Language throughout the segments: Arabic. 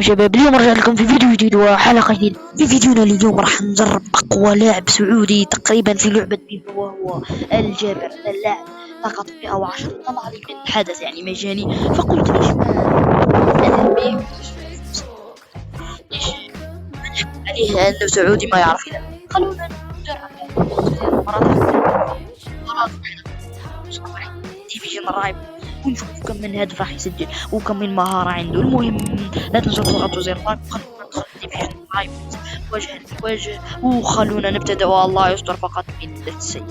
شباب، اليوم رجع لكم في فيديو جديد وحلقة جديدة. في فيديونا اليوم راح نجرب أقوى لاعب سعودي تقريبا في لعبة فيفا، وهو الجابر. اللاعب فقط 110 طلع لي من الحدث يعني مجاني، فقلت ليش ما ألعب ليش عليه أنه سعودي ما يعرف يلعب. خلونا نجرب مرات ديفيجن رايب ونشوف كم من هدف راح يسجل وكم من مهارة عنده. المهم لا تنسوا تضغطوا زر لايك وخلونا ندخل ديفيجن رايب وجها لوجه، وخلونا نبتدأ والله يستر فقط من السيء.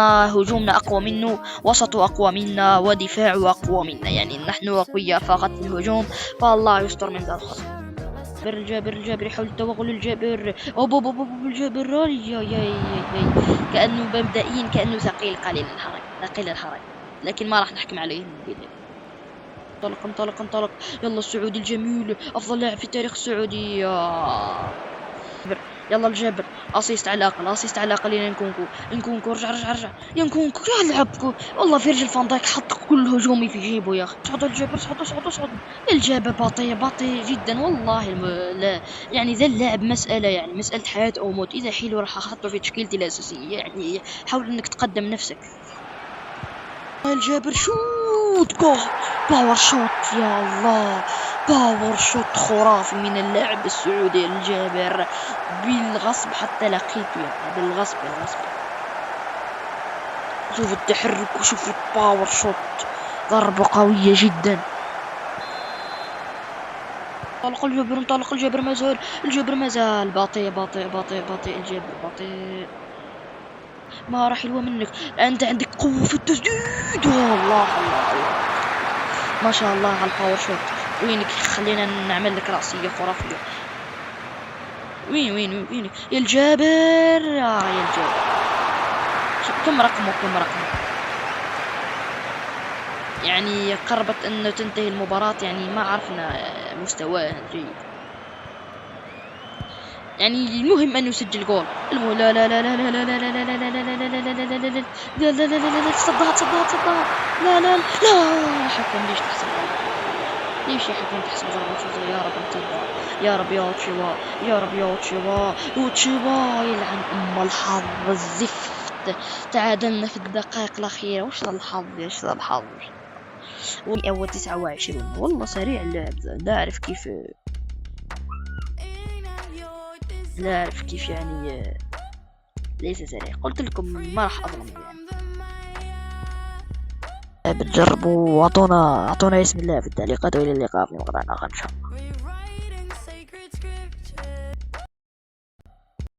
هجومنا أقوى منه، وسطه أقوى منا، ودفاعه أقوى منا، يعني نحن أقوياء فقط في الهجوم، فالله يستر من ذا الخصم. الجابر يحاول التوغل. الجابر الجابر كأنه مبدئيا كأنه ثقيل قليل الحركة، لكن ما راح نحكم عليه. انطلق يلا السعودي الجميل، أفضل لاعب في تاريخ السعودية. يلا الجابر، اسيست على الاقل يا نكونكو رجع يا نكونكو يا لعبكو. والله فيرجل فان دايك حط كل هجومي في جيبه يا اخي. صعد الجابر، صعد الجابر باطي جدا والله. لا يعني ذا اللاعب مسألة حياة او موت. اذا حيله راح احطه في تشكيلتي الاساسية، يعني حاول انك تقدم نفسك. الجابر شوت باور شوت، يا الله باور شوت خرافي من اللاعب السعودي الجابر. بالغصب حتى لقيته، يعني بالغصب. شوف التحرك وشوف الباور شوت، ضربة قوية جدا. انطلق الجابر ما زال باطي. الجابر باطي. مهارة حلوة منك، انت عندك قوة في التسديد. الله ما شاء الله على الباور شوت. وينك؟ خلينا نعمل لك رأسية خرافية. وين يا الجابر، يا الجابر. كم رقمه يعني قربت انه تنتهي المباراة، يعني ما عرفنا مستواه الجيد. يعني المهم انه يسجل جول. المهم لا لا لا لا لا لا لا لا لا لا لا صدها. لا حكم ليش يا حكم تحسب ضربة جزاء؟ يا رب انتظر، يا رب يا اوتشيوا يلعن ام الحظ الزفت. تعادلنا في الدقائق الأخيرة. وش ذا الحظ أول 29 والله سريع اللعب ذا. لا أعرف كيف يعني ليس سريع. قلت لكم ما راح أظلم يعني. بتجربوا واعطونا اسم الله في التعليقات، والى اللقاء في مقطع آخر إن شاء الله.